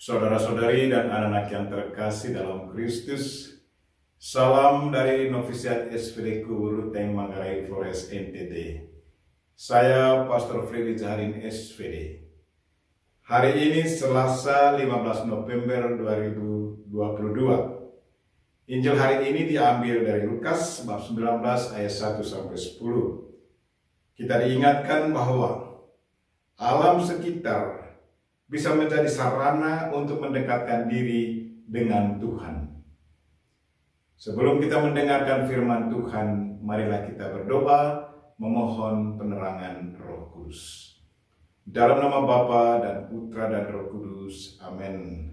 Saudara-saudari dan anak-anak yang terkasih dalam Kristus, salam dari Novisiat SPDku Ruteng Manggarai Flores NTT. Saya Pastor Freddy Jaharin SPD. Hari ini Selasa 15 November 2022. Injil hari ini diambil dari Lukas bab 19 ayat 1 sampai 10. Kita diingatkan bahwa alam sekitar bisa menjadi sarana untuk mendekatkan diri dengan Tuhan. Sebelum kita mendengarkan firman Tuhan, marilah kita berdoa memohon penerangan Roh Kudus. Dalam nama Bapa dan Putra dan Roh Kudus, amin.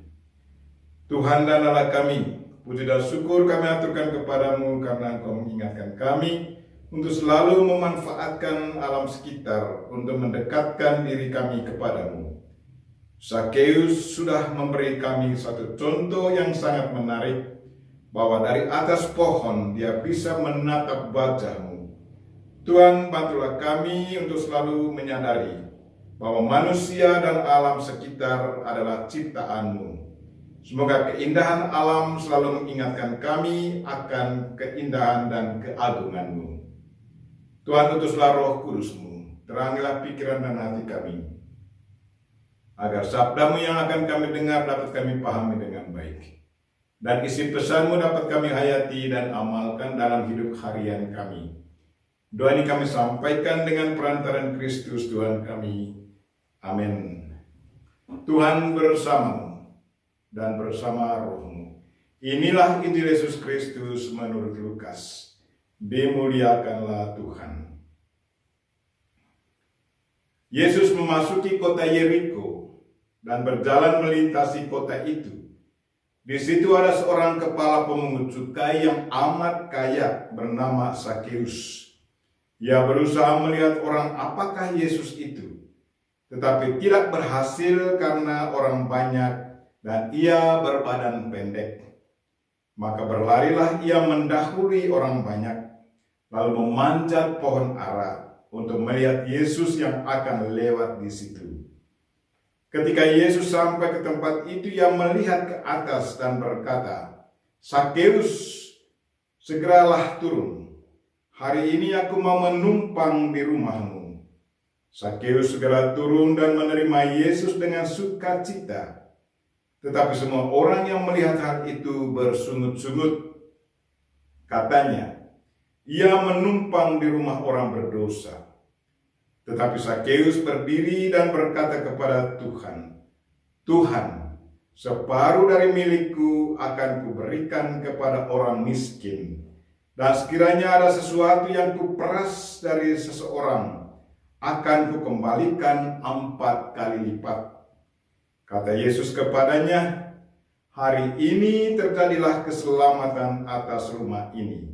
Tuhan dan Allah kami, puji dan syukur kami aturkan kepadamu karena Engkau mengingatkan kami untuk selalu memanfaatkan alam sekitar untuk mendekatkan diri kami kepadamu. Zakheus sudah memberi kami satu contoh yang sangat menarik, bahwa dari atas pohon dia bisa menatap wajah-Mu. Tuhan, bantulah kami untuk selalu menyadari bahwa manusia dan alam sekitar adalah ciptaan-Mu. Semoga keindahan alam selalu mengingatkan kami akan keindahan dan keagungan-Mu. Tuhan, utuslah Roh Kudus-Mu, terangilah pikiran dan hati kami, agar sabda-Mu yang akan kami dengar dapat kami pahami dengan baik, dan isi pesan-Mu dapat kami hayati dan amalkan dalam hidup harian kami. Doa ini kami sampaikan dengan perantaran Kristus Tuhan kami. Amin. Tuhan bersama-Mu dan bersama Roh-Mu. Inilah Injil Yesus Kristus menurut Lukas. Dimuliakanlah Tuhan. Yesus memasuki kota Yeriko dan berjalan melintasi kota itu. Di situ ada seorang kepala pemungut cukai yang amat kaya bernama Zakheus. Ia berusaha melihat orang apakah Yesus itu, tetapi tidak berhasil karena orang banyak dan ia berbadan pendek. Maka berlarilah ia mendahului orang banyak, lalu memanjat pohon ara untuk melihat Yesus yang akan lewat di situ. Ketika Yesus sampai ke tempat itu, ia melihat ke atas dan berkata, "Zakheus, segeralah turun. Hari ini aku mau menumpang di rumahmu." Zakheus segera turun dan menerima Yesus dengan sukacita. Tetapi semua orang yang melihat hal itu bersungut-sungut. Katanya, "Ia menumpang di rumah orang berdosa." Tetapi Zakheus berdiri dan berkata kepada Tuhan, "Tuhan, separuh dari milikku akan kuberikan kepada orang miskin. Dan sekiranya ada sesuatu yang kuperas dari seseorang, akan kukembalikan 4 kali lipat." Kata Yesus kepadanya, "Hari ini terjadilah keselamatan atas rumah ini,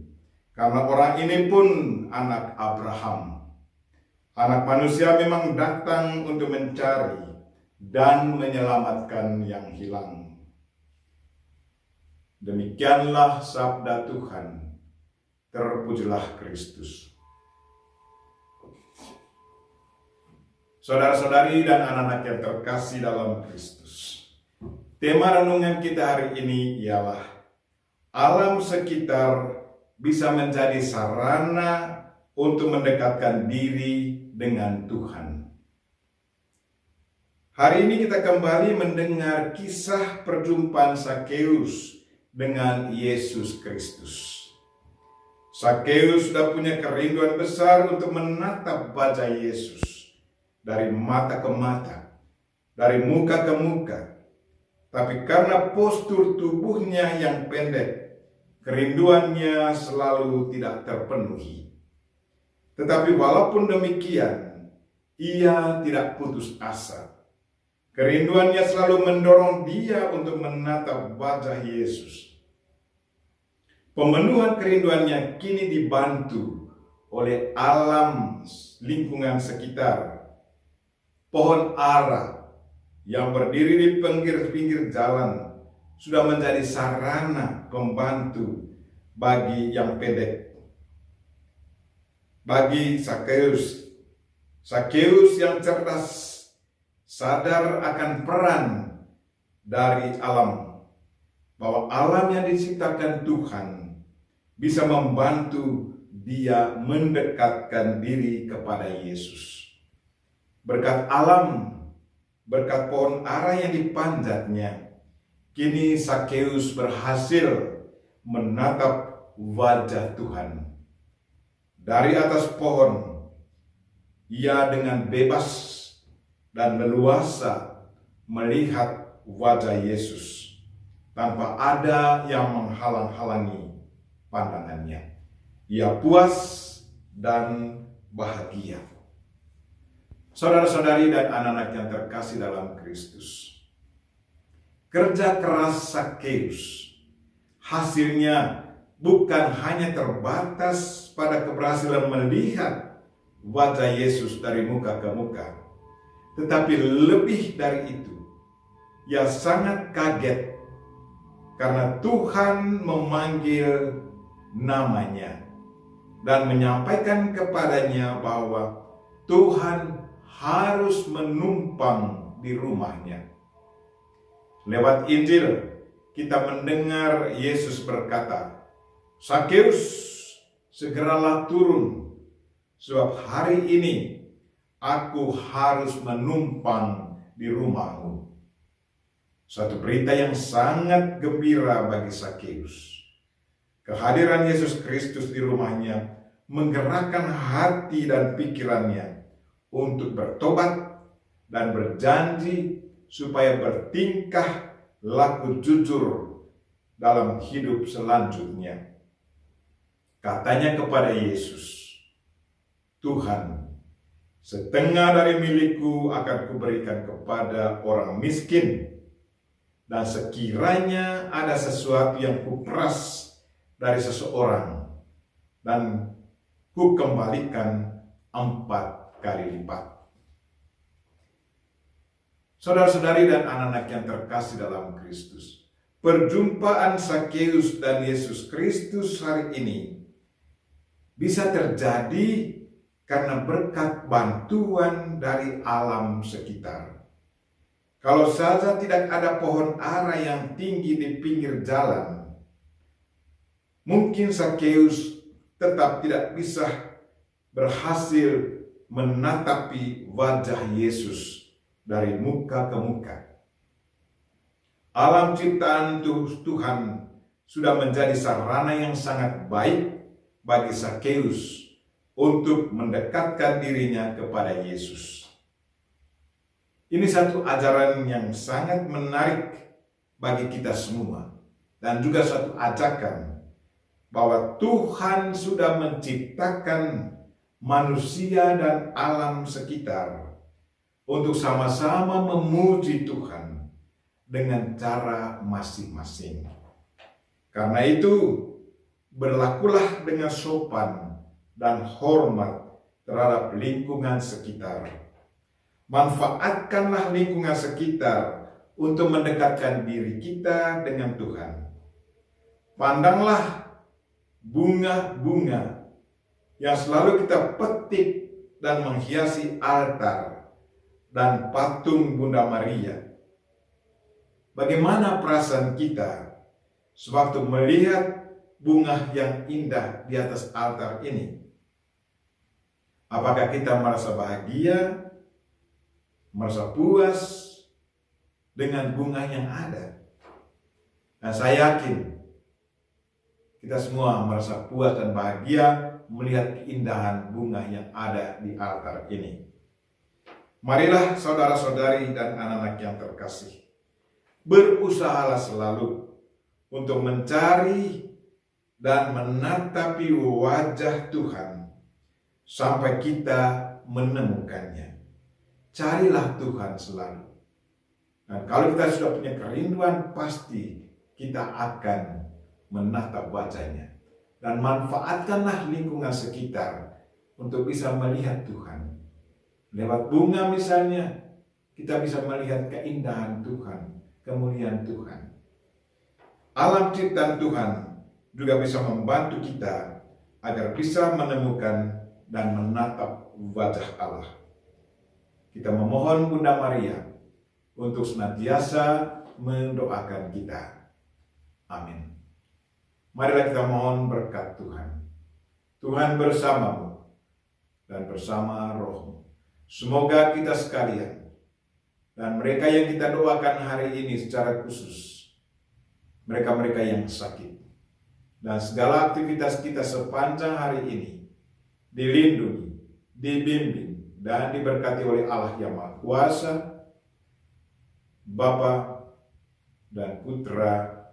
karena orang ini pun anak Abraham. Anak manusia memang datang untuk mencari dan menyelamatkan yang hilang." Demikianlah sabda Tuhan. Terpujilah Kristus. Saudara-saudari dan anak-anak yang terkasih dalam Kristus, tema renungan kita hari ini ialah alam sekitar bisa menjadi sarana untuk mendekatkan diri dengan Tuhan. Hari ini kita kembali mendengar kisah perjumpaan Zakheus dengan Yesus Kristus. Zakheus sudah punya kerinduan besar untuk menatap wajah Yesus dari mata ke mata, dari muka ke muka. Tapi karena postur tubuhnya yang pendek, kerinduannya selalu tidak terpenuhi. Tetapi walaupun demikian, ia tidak putus asa. Kerinduannya selalu mendorong dia untuk menatap wajah Yesus. Pemenuhan kerinduannya kini dibantu oleh alam lingkungan sekitar. Pohon ara yang berdiri di pinggir-pinggir jalan sudah menjadi sarana pembantu bagi yang pendek. Bagi Zakheus yang cerdas, sadar akan peran dari alam, bahwa alam yang diciptakan Tuhan bisa membantu dia mendekatkan diri kepada Yesus. Berkat alam, berkat pohon ara yang dipanjatnya, kini Sakeus berhasil menatap wajah Tuhan. Dari atas pohon, ia dengan bebas dan leluasa melihat wajah Yesus tanpa ada yang menghalang-halangi pandangannya. Ia puas dan bahagia. Saudara-saudari dan anak-anak yang terkasih dalam Kristus, kerja keras Sakeus hasilnya bukan hanya terbatas pada keberhasilan melihat wajah Yesus dari muka ke muka, tetapi lebih dari itu, ia sangat kaget karena Tuhan memanggil namanya dan menyampaikan kepadanya bahwa Tuhan harus menumpang di rumahnya. Lewat Injil, kita mendengar Yesus berkata, "Sakeus, segeralah turun, sebab hari ini aku harus menumpang di rumahmu." Satu berita yang sangat gembira bagi Sakeus. Kehadiran Yesus Kristus di rumahnya menggerakkan hati dan pikirannya untuk bertobat dan berjanji supaya bertingkah laku jujur dalam hidup selanjutnya. Katanya kepada Yesus, "Tuhan, setengah dari milikku akan kuberikan kepada orang miskin, dan sekiranya ada sesuatu yang kuperas dari seseorang, dan kukembalikan 4 kali lipat." Saudara-saudari dan anak-anak yang terkasih dalam Kristus, perjumpaan Sakeus dan Yesus Kristus hari ini bisa terjadi karena berkat bantuan dari alam sekitar. Kalau saja tidak ada pohon ara yang tinggi di pinggir jalan, mungkin Sakeus tetap tidak bisa berhasil menatapi wajah Yesus dari muka ke muka. Alam ciptaan Tuhan sudah menjadi sarana yang sangat baik bagi Sakeus untuk mendekatkan dirinya kepada Yesus. Ini satu ajaran yang sangat menarik bagi kita semua, dan juga satu ajakan bahwa Tuhan sudah menciptakan manusia dan alam sekitar untuk sama-sama memuji Tuhan dengan cara masing-masing. Karena itu, berlakulah dengan sopan dan hormat terhadap lingkungan sekitar. Manfaatkanlah lingkungan sekitar untuk mendekatkan diri kita dengan Tuhan. Pandanglah bunga-bunga yang selalu kita petik dan menghiasi altar dan patung Bunda Maria. Bagaimana perasaan kita sewaktu melihat bunga yang indah di atas altar ini? Apakah kita merasa bahagia, merasa puas dengan bunga yang ada? Nah, saya yakin kita semua merasa puas dan bahagia melihat keindahan bunga yang ada di altar ini. Marilah saudara-saudari dan anak-anak yang terkasih, berusahalah selalu untuk mencari dan menatapi wajah Tuhan sampai kita menemukannya. Carilah Tuhan selalu. Dan kalau kita sudah punya kerinduan, pasti kita akan menatap wajahnya. Dan manfaatkanlah lingkungan sekitar untuk bisa melihat Tuhan. Lewat bunga misalnya, kita bisa melihat keindahan Tuhan, kemuliaan Tuhan. Alam ciptaan Tuhan juga bisa membantu kita agar bisa menemukan dan menatap wajah Allah. Kita memohon Bunda Maria untuk senantiasa mendoakan kita. Amin. Marilah kita mohon berkat Tuhan. Tuhan bersamamu dan bersama rohmu. Semoga kita sekalian dan mereka yang kita doakan hari ini secara khusus, mereka-mereka yang sakit, dan segala aktivitas kita sepanjang hari ini dilindungi, dibimbing, dan diberkati oleh Allah yang Maha Kuasa, Bapa dan Putra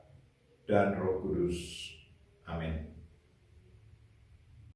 dan Roh Kudus. Amin.